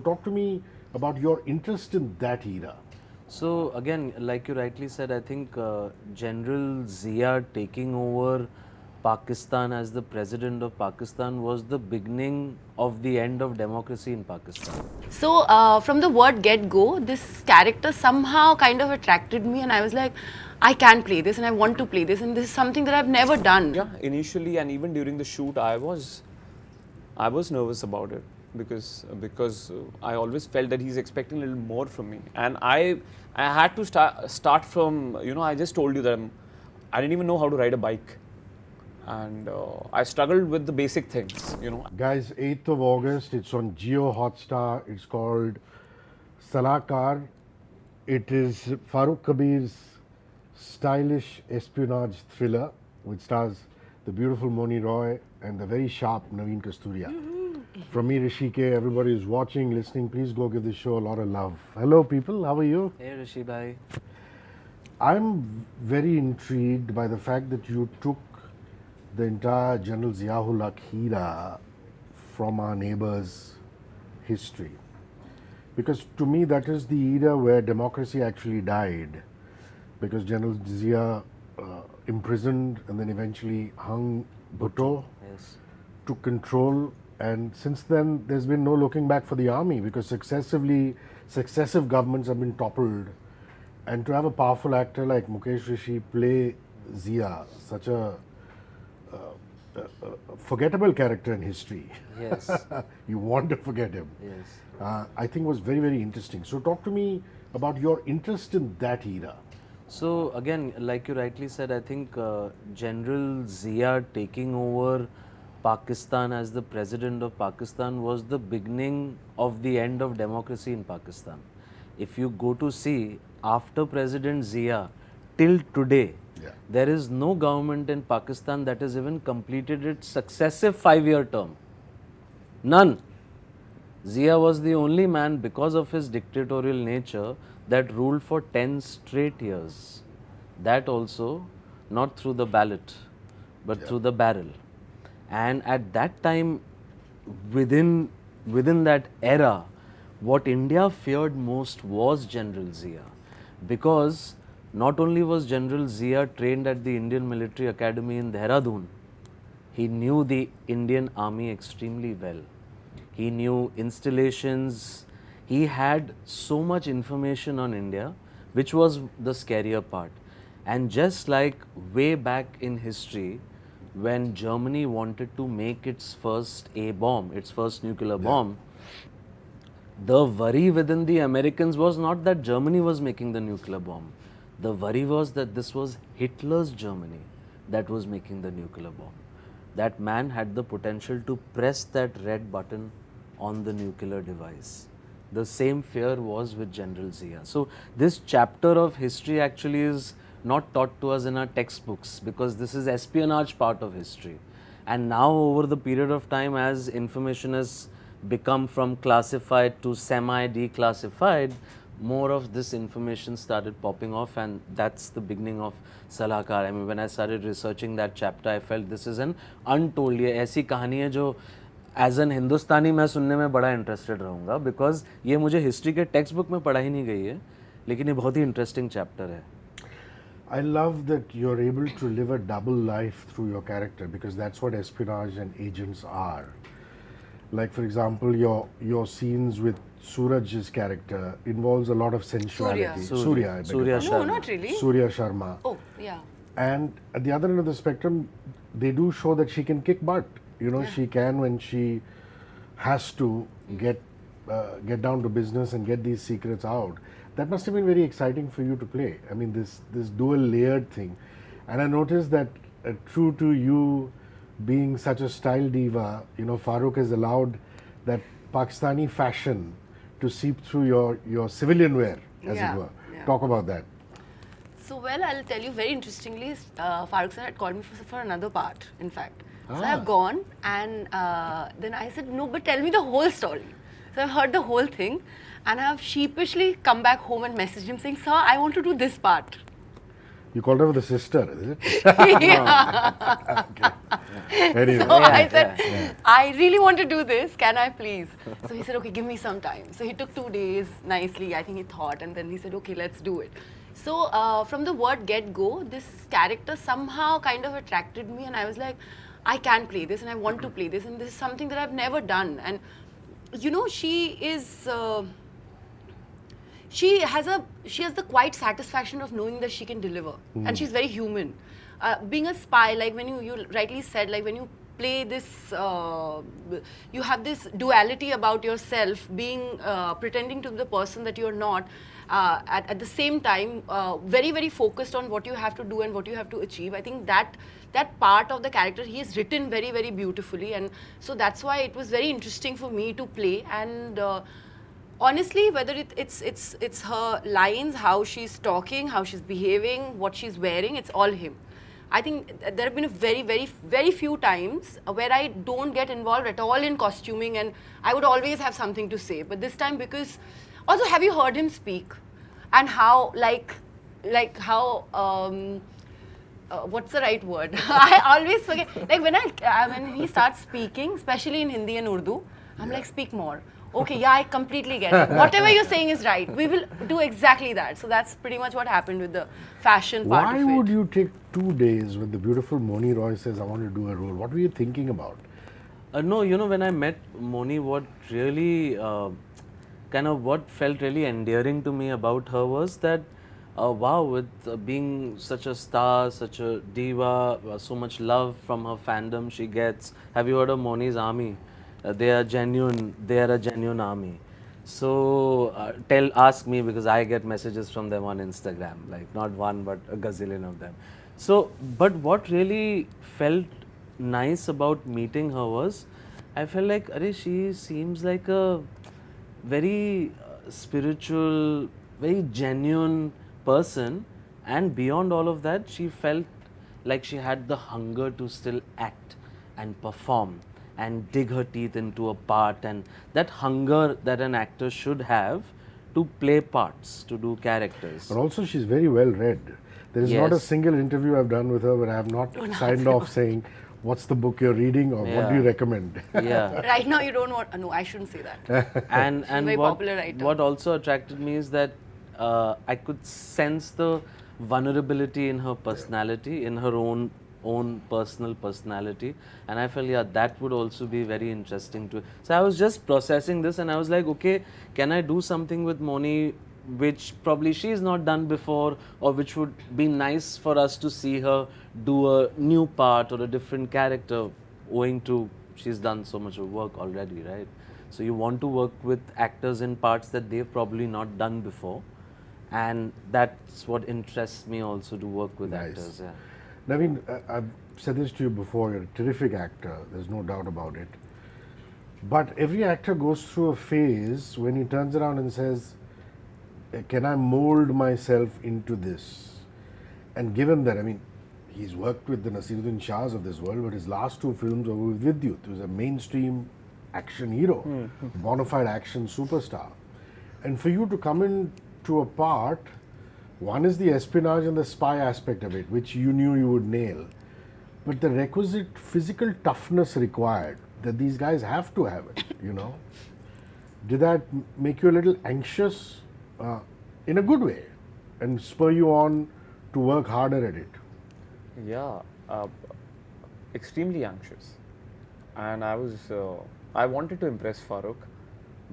talk to me about your interest in that era. So again, like you rightly said, I think General Zia taking over Pakistan as the president of Pakistan was the beginning of the end of democracy in Pakistan. So from the word get-go, this character somehow kind of attracted me, and I was like, I can play this and I want to play this, and this is something that I've never done. Yeah, initially and even during the shoot, I was nervous about it because I always felt that he's expecting a little more from me, and I had to start from, I just told you that I didn't even know how to ride a bike, and I struggled with the basic things. Guys, 8th of August, it's on Jio Hotstar. It's called Salaakar. It is Faruk Kabir's stylish espionage thriller, which stars the beautiful Mouni Roy and the very sharp Naveen Kasturia. From me, Hrishi K, everybody who's watching, listening, please go give this show a lot of love. Hello people, how are you? Hey Hrishi bhai. I'm very intrigued by the fact that you took the entire General Ziaul Haq era from our neighbor's history. Because to me that is the era where democracy actually died. Because General Zia imprisoned and then eventually hung Bhutto, Yes. took control, and since then there's been no looking back for the army because successive governments have been toppled, and to have a powerful actor like Mukesh Rishi play Zia, such a forgettable character in history. Yes. You want to forget him. Yes. I think was very, very interesting. So talk to me about your interest in that era. So again, like you rightly said, I think General Zia taking over Pakistan as the president of Pakistan was the beginning of the end of democracy in Pakistan. If you go to see, after President Zia till today, there is no government in Pakistan that has even completed its successive 5-year term. None. Zia was the only man, because of his dictatorial nature, that ruled for 10 straight years. That also not through the ballot, but through the barrel. And at that time, within that era, what India feared most was General Zia, because not only was General Zia trained at the Indian Military Academy in Dehradun, he knew the Indian Army extremely well. He knew installations. He had so much information on India, which was the scarier part. And just like way back in history, when Germany wanted to make its first A-bomb, its first nuclear bomb, the worry within the Americans was not that Germany was making the nuclear bomb. The worry was that this was Hitler's Germany that was making the nuclear bomb. That man had the potential to press that red button on the nuclear device. The same fear was with General Zia. So this chapter of history actually is not taught to us in our textbooks, because this is espionage part of history. And now over the period of time, as information has become from classified to semi-declassified, more of this information started popping off, and that's the beginning of Salaakar. I mean, when I started researching that chapter, I felt this is an untold, ये ऐसी कहानी है जो as an हिंदुस्तानी मैं सुनने में बड़ा interested रहूँगा, बिकॉज ये मुझे हिस्ट्री के टेक्स्ट बुक में पढ़ा ही नहीं गई है, लेकिन ये बहुत ही इंटरेस्टिंग चैप्टर है. I love that you're able to live a double life through your character, because that's what espionage and agents are. Like for example, your scenes with Suraj's character involves a lot of sensuality. Surya. I beg your pardon. No, not really. Surya Sharma. Oh, yeah. And at the other end of the spectrum, they do show that she can kick butt. She can when she has to get down to business and get these secrets out. That must have been very exciting for you to play. I mean, this dual layered thing. And I noticed that true to you being such a style diva, Faruk has allowed that Pakistani fashion to seep through your civilian wear, as it were. Yeah. Talk about that. So, well, I'll tell you very interestingly, Faruk sir had called me for another part, in fact. So I've gone, and then I said, no, but tell me the whole story. So I've heard the whole thing, and I've sheepishly come back home and messaged him saying, sir, I want to do this part. You called her the sister, is it? Yeah. Anyway. So I Yeah, said, I really want to do this. Can I please? So he said, okay, give me some time. So he took 2 days nicely. I think he thought, and then he said, okay, let's do it. So from the word get go, this character somehow kind of attracted me, and I was like, I can play this, and I want to play this, and this is something that I've never done. And you know, she is. She has the quiet satisfaction of knowing that she can deliver, and she's very human. Being a spy, like when you rightly said, like when you play this, you have this duality about yourself, being pretending to be the person that you're not. At the same time, very very focused on what you have to do and what you have to achieve. I think that part of the character he has written very very beautifully, and so that's why it was very interesting for me to play. And honestly, whether it's her lines, how she's talking, how she's behaving, what she's wearing, it's all him. I think there have been very few times where I don't get involved at all in costuming, and I would always have something to say. But this time, because also, have you heard him speak, and how like how what's the right word? I always forget. Like when he starts speaking, especially in Hindi and Urdu, I'm like, speak more. Okay, yeah, I completely get it. Whatever you're saying is right. We will do exactly that. So that's pretty much what happened with the fashion part Why of it. would you take 2 days when the beautiful Mouni Roy says, I want to do a role? What were you thinking about? No, you know, when I met Mouni, what really what felt really endearing to me about her was that, wow, with being such a star, such a diva, so much love from her fandom she gets. Have you heard of Mouni's army? They are genuine. They are a genuine army. So ask me, because I get messages from them on Instagram, like not one but a gazillion of them. So, but what really felt nice about meeting her was, I felt like, Arey, she seems like a very spiritual, very genuine person, and beyond all of that, she felt like she had the hunger to still act and perform and dig her teeth into a part, and that hunger that an actor should have to play parts, to do characters. But also, she's very well read. There is not a Yes. single interview I've done with her where I have not signed off saying, what's the book you're reading, or what do you Yeah. recommend? Yeah. Right now, you don't want. No, I shouldn't say that. and She's a very popular writer. what also attracted me is that I could sense the vulnerability in her personality, in her own personal personality, and I felt, yeah, that would also be very interesting to. So I was just processing this, and I was like, okay, can I do something with Mouni which probably she's not done before, or which would be nice for us to see her do a new part or a different character, owing to she's done so much of work already, right? So you want to work with actors in parts that they've probably not done before, and that's what interests me also, to work with Nice. actors. Yeah. Naveen, I've said this to you before, you're a terrific actor, there's no doubt about it. But every actor goes through a phase when he turns around and says, can I mold myself into this? And given that, I mean, he's worked with the Nasiruddin Shahs of this world, but his last 2 films were with Vidyut, who's a mainstream action hero, bona fide action superstar. And for you to come into a part, one is the espionage and the spy aspect of it, which you knew you would nail. But the requisite physical toughness required, that these guys have to have it, you know. Did that make you a little anxious in a good way and spur you on to work harder at it? Yeah, extremely anxious, and I wanted to impress Faruk,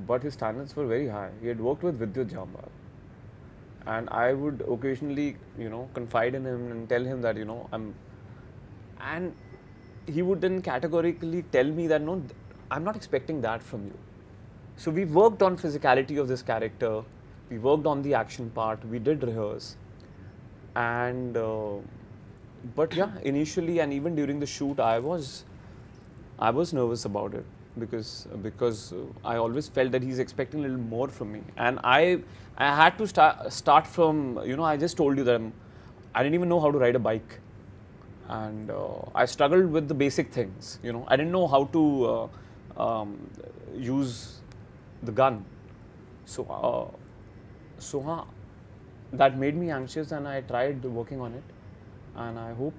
but his standards were very high. He had worked with Vidyut Jambal, and I would occasionally, confide in him and tell him that, and he would then categorically tell me that, no, I'm not expecting that from you. So we worked on physicality of this character, we worked on the action part, we did rehearse, and but yeah, initially and even during the shoot, I was nervous about it, because I always felt that he's expecting a little more from me, and I had to start from, I just told you that I didn't even know how to ride a bike, and I struggled with the basic things. I didn't know how to use the gun, so that made me anxious, and I tried working on it, and I hope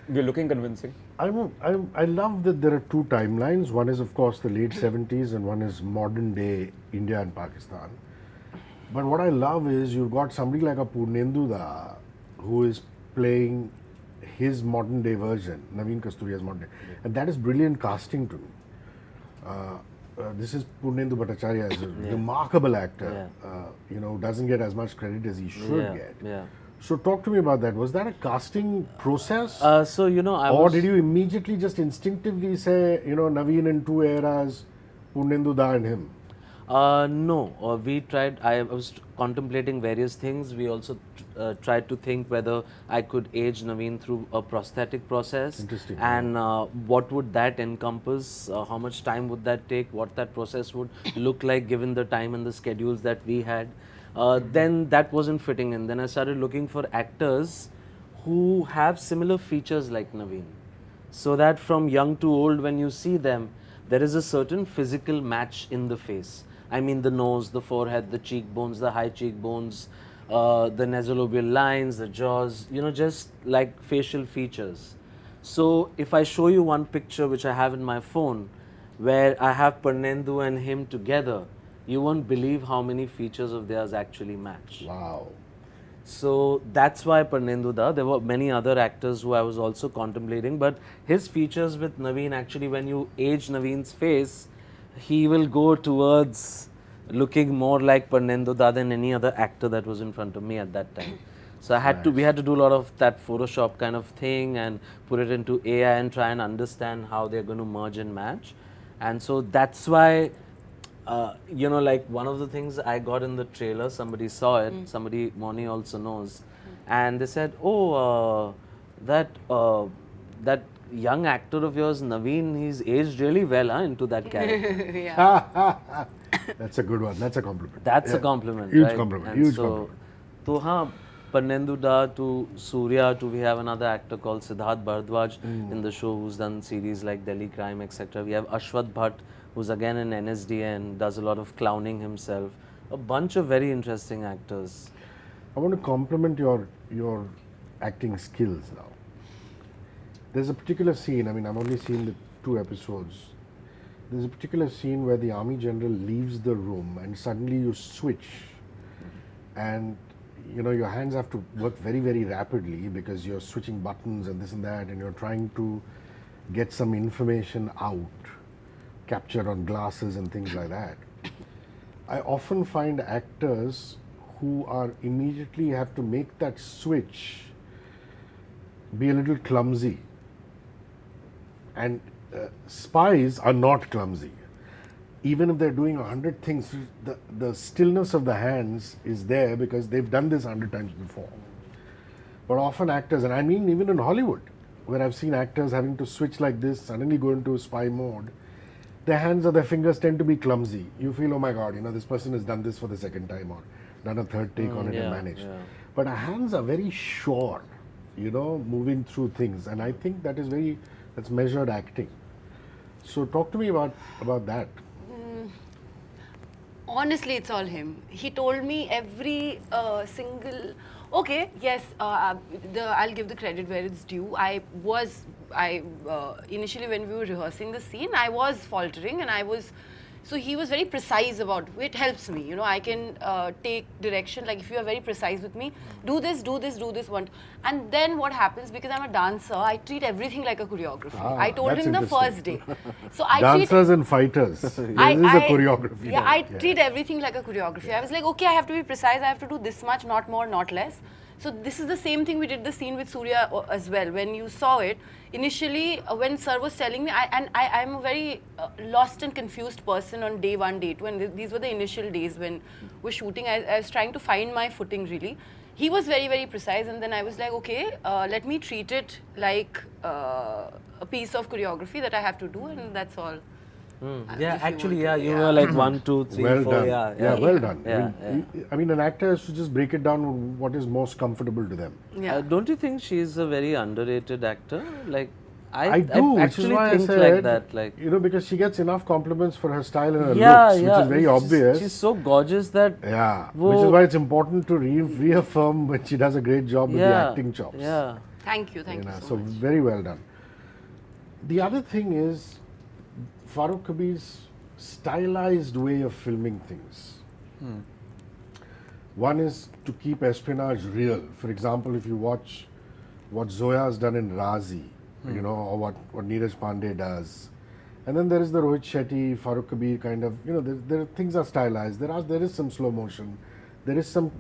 we're looking convincing. I love that there are two timelines. One is, of course, the late 70s, and one is modern day India and Pakistan. But what I love is you've got somebody like a Purnendu da, who is playing his modern day version, Naveen Kasturia's modern day. And that is brilliant casting to me. This is Purnendu Bhattacharya, is a remarkable actor, doesn't get as much credit as he should get. Yeah. So talk to me about that. Was that a casting process? So Or did you immediately just instinctively say, Naveen in two eras, Purnendu da and him? No, we tried. I was contemplating various things. We also tried to think whether I could age Naveen through a prosthetic process. Interesting. And what would that encompass? How much time would that take? What that process would look like given the time and the schedules that we had. Then that wasn't fitting in. Then I started looking for actors who have similar features like Naveen. So that from young to old, when you see them, there is a certain physical match in the face. I mean, the nose, the forehead, the cheekbones, the high cheekbones, the nasolabial lines, the jaws, just like facial features. So if I show you one picture which I have in my phone, where I have Purnendu and him together, you won't believe how many features of theirs actually match. Wow. So that's why Purnendu da. There were many other actors who I was also contemplating, but his features with Naveen, actually when you age Naveen's face, he will go towards looking more like Purnendu da than any other actor that was in front of me at that time. So we had to do a lot of that Photoshop kind of thing and put it into AI and try and understand how they're going to merge and match. And so that's why, like one of the things I got in the trailer, somebody saw it, somebody, Mouni also knows, and they said, that young actor of yours, Naveen, he's aged really well into that character. Yeah. That's a good one. That's a compliment. That's a compliment, Huge right? compliment. And Huge so, compliment. Purnendu da to Surya to we have another actor called Siddharth Bharadwaj in the show who's done series like Delhi Crime, etc. We have Ashwath Bhatt, who's again in NSD and does a lot of clowning himself. A bunch of very interesting actors. I want to compliment your acting skills now. There's a particular scene, I've only seen the 2 episodes. There's a particular scene where the army general leaves the room and suddenly you switch. And, your hands have to work very, very rapidly because you're switching buttons and this and that, and you're trying to get some information out, captured on glasses and things like that. I often find actors who are immediately have to make that switch be a little clumsy. And spies are not clumsy. Even if they're doing 100 things, the stillness of the hands is there because they've done this 100 times before. But often actors, and I mean even in Hollywood, where I've seen actors having to switch like this, suddenly go into spy mode, their hands or their fingers tend to be clumsy. You feel, oh my God, this person has done this for the second time or done a third take on it and managed. Yeah. But our hands are very sure, moving through things. And I think that's measured acting. So talk to me about that. Honestly, it's all him. He told me every single. Okay, yes, I'll give the credit where it's due. Initially when we were rehearsing the scene, I was faltering and so he was very precise about it. It helps me, I can take direction, like if you are very precise with me, do this, one. And then what happens, because I'm a dancer, I treat everything like a choreography. I told him the first day. So Dancers and fighters, this is a choreography. Yeah, I treat everything like a choreography. I was like, okay, I have to be precise, I have to do this much, not more, not less. So this is the same thing we did the scene with Surya as well. When you saw it, initially when sir was telling me, I'm a very lost and confused person on day 1, day 2, and these were the initial days when we're shooting. I was trying to find my footing really. He was very, very precise, and then I was like, okay, let me treat it like a piece of choreography that I have to do, and that's all. Yeah, actually, you were like 1, 2, 3, well 4. Done. Yeah, well done. I mean, an actor has to just break it down what is most comfortable to them. Yeah. Don't you think she's a very underrated actor? Like, I do, which is actually why think I said, like that. Like, you know, because she gets enough compliments for her style and her yeah, looks, yeah. which is very obvious. She's so gorgeous that. Yeah, Wo- which is why it's important to reaffirm when she does a great job with the Yeah, acting chops. yeah. Thank you You know, so much. very well done. The other thing is Faruk Kabir's stylized way of filming things. One is to keep espionage real. For example, if you watch what Zoya has done in Razi, you know, or what Neeraj Pandey does. And then there is the Rohit Shetty, Faruk Kabir kind of, you know, there things are stylized. There is some slow motion. There is some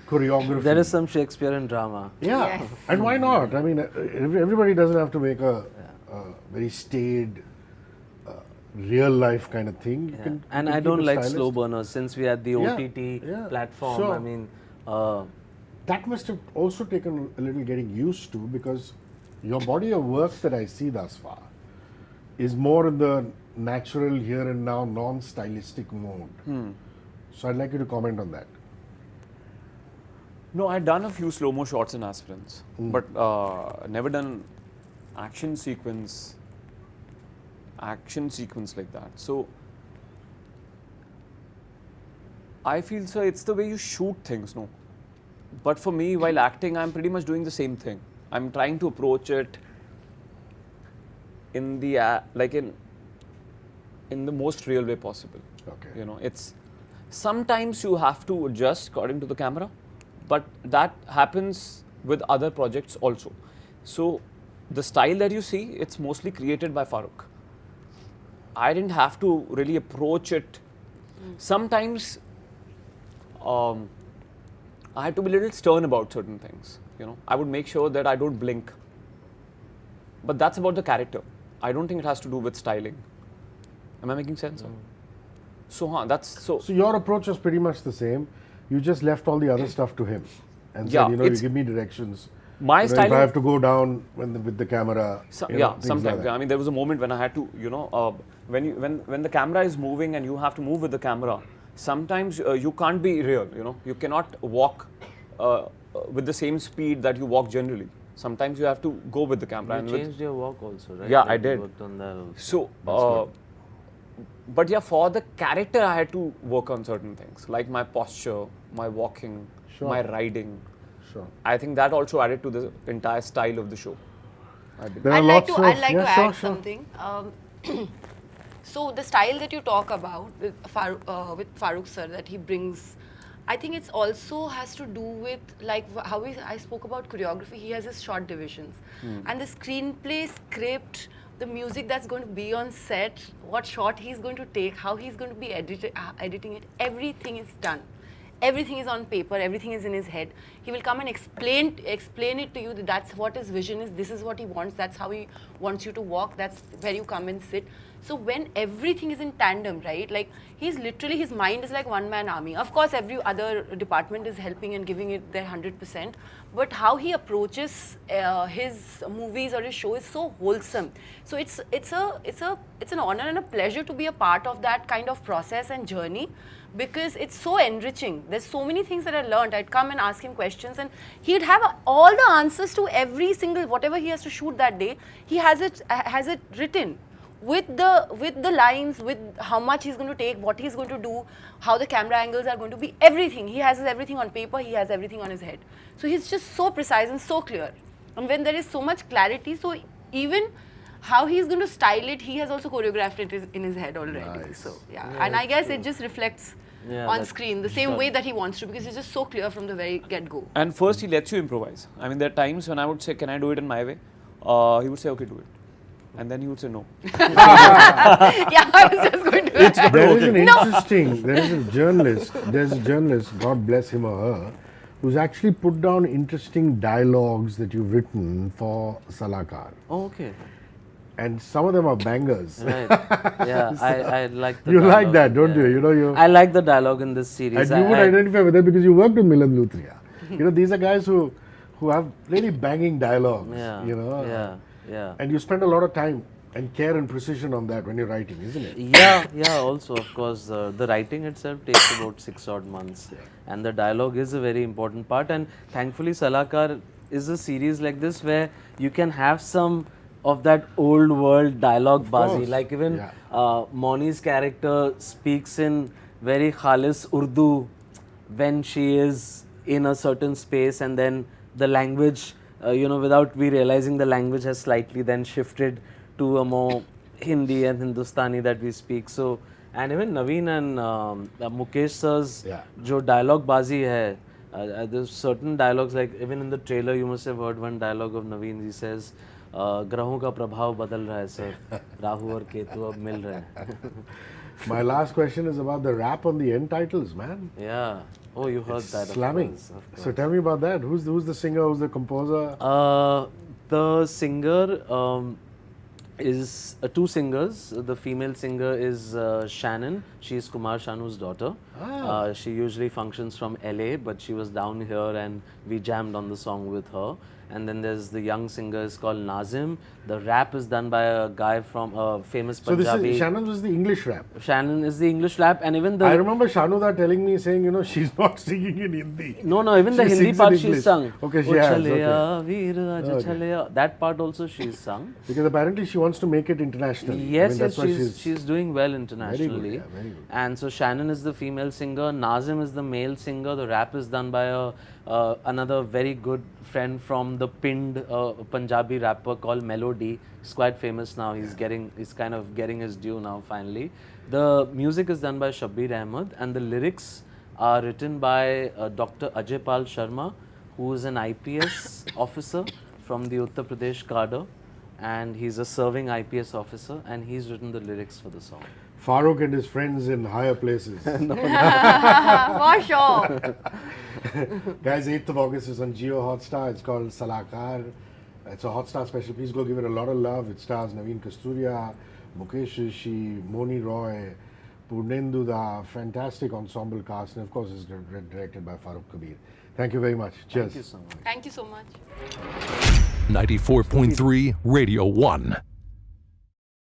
choreography. There is some Shakespearean drama. Yeah, Yes. and why not? I mean, everybody doesn't have to make a very staid, real life kind of thing. You Yeah. can, And you I can don't keep it like stylized. slow burners since we had the Yeah, OTT yeah, platform. sure. I mean, That must have also taken a little getting used to, because your body of work that I see thus far is more in the natural, here and now, non-stylistic mode. So I'd like you to comment on that. No, I'd done a few slow-mo shots in Aspirants, but never done action sequence like that. So I feel, sir, it's the way you shoot things, no? But for me, while acting, I'm pretty much doing the same thing. I'm trying to approach it in the in the most real way possible. Okay. You know, it's sometimes you have to adjust according to the camera, but that happens with other projects also. So the style that you see, it's mostly created by Faruk. I didn't have to really approach it. Sometimes I had to be a little stern about certain things. You know, I would make sure that I don't blink. But that's about the character. I don't think it has to do with styling. Am I making sense? So, that's so. So your approach was pretty much the same. You just left all the other stuff to him and Yeah, said, you know, you it's- give me directions. My You know, if styling. I have to go down with the camera, you know, things Sometimes. like that. I mean, there was a moment when I had to, you know, when the camera is moving and you have to move with the camera, sometimes you can't be real. You know, you cannot walk with the same speed that you walk generally. Sometimes you have to go with the camera. you and with- changed your walk also, right? Yeah, Like I you did. worked on that also. So, but yeah, for the character, I had to work on certain things like my posture, my walking, Sure. my riding. Sure. I think that also added to the entire style of the show. I believe. There are I'd like lots to, of, I'd like yeah, to sure, add sure. something. So the style that you talk about with Faruk sir that he brings, I think it's also has to do with like how I spoke about choreography. He has his short divisions, and the screenplay script, the music that's going to be on set, what shot he's going to take, how he's going to be editing it. Everything is done. Everything is on paper, everything is in his head. He will come and explain it to you that that's what his vision is, this is what he wants, that's how he wants you to walk, that's where you come and sit. So when everything is in tandem, right, like he's literally, his mind is like one-man army. Of course, every other department is helping and giving it their 100%, but how he approaches his movies or his show is so wholesome. So it's an honor and a pleasure to be a part of that kind of process and journey, because it's so enriching. There's so many things that I learned. I'd come and ask him questions and he'd have all the answers to every single, whatever he has to shoot that day, he has it written with the lines, with how much he's going to take, what he's going to do, how the camera angles are going to be, everything. He has everything on paper, he has everything on his head. So he's just so precise and so clear. And when there is so much clarity, so even how he's going to style it, he has also choreographed it in his head already. Nice. So yeah, and I guess it just reflects on that's screen the same way that he wants to, because he's just so clear from the very get-go. And first, he lets you improvise. I mean, there are times when I would say, "Can I do it in my way?" He would say, "Okay, do it," and then he would say, "No." Yeah, I was just going to. There is an interesting, there's a journalist, God bless him or her, who's actually put down interesting dialogues that you've written for Salaakar. Oh, okay. And some of them are bangers. Right. Yeah, I like the You like dialogue, that, don't yeah. you? I like the dialogue in this series. And you would identify with them because you worked with Milan Luthria. You know, these are guys who have really banging dialogues, Yeah. you know. Yeah. And you spend a lot of time and care and precision on that when you're writing, isn't it? Yeah, also, of course, the writing itself takes about 6 odd months. And the dialogue is a very important part. And thankfully, Salaakar is a series like this where you can have some of that old world dialogue bazi. course. Like even Yeah. Mouni's character speaks in very khalis Urdu when she is in a certain space, and then the language, without we realizing, the language has slightly then shifted to a more Hindi and Hindustani that we speak. So, and even Naveen and Mukesh sir's Yeah. jo dialogue bazi hai, there's certain dialogues, like even in the trailer you must have heard one dialogue of Naveen. He says, ग्रहों का प्रभाव बदल रहा है sir, Rahu और केतु अब मिल रहे हैं. My last question is about the rap on the end titles, man. Yeah. Oh, you heard that. Slamming. Of course. So tell me about that. Who's the singer? Who's the composer? The singer is two singers. The female singer is Shannon. She is Kumar Shanu's daughter. She usually functions from LA, but she was down here and we jammed on the song with her. And then there's the young singer is called Nazim. The rap is done by a guy from a famous So this Punjabi. is Shannon was the English rap. Shannon is the English rap, and even the I remember Shanuda telling me, saying, she's not singing in Hindi. No, even the She Hindi sings part in she's English. sung. Okay, she "O has, chaleya, veer aaj Okay. chaleya." That part also she's sung. Because apparently she wants to make it international. Yes, that's why she's doing well internationally. yeah, very good. And so Shannon is the female singer, Nazim is the male singer. The rap is done by another very good friend from the pinned Punjabi rapper called Melody. He's quite famous now. He's kind of getting his due now finally. The music is done by Shabbir Ahmed, and the lyrics are written by Dr. Ajay Pal Sharma, who is an IPS officer from the Uttar Pradesh cadre, and he's a serving IPS officer, and he's written the lyrics for the song. Faruk and his friends in higher places. For sure. Guys, 8th of August is on Jio Hotstar. It's called Salaakar. It's a Hotstar special. Please go give it a lot of love. It stars Naveen Kasturia, Mukesh Hrishi, Mouni Roy, Purnendu, the fantastic ensemble cast, and of course it's directed by Faruk Kabir. Thank you very much. Cheers. Thank you so much. Thank you so much. 94.3 Radio 1.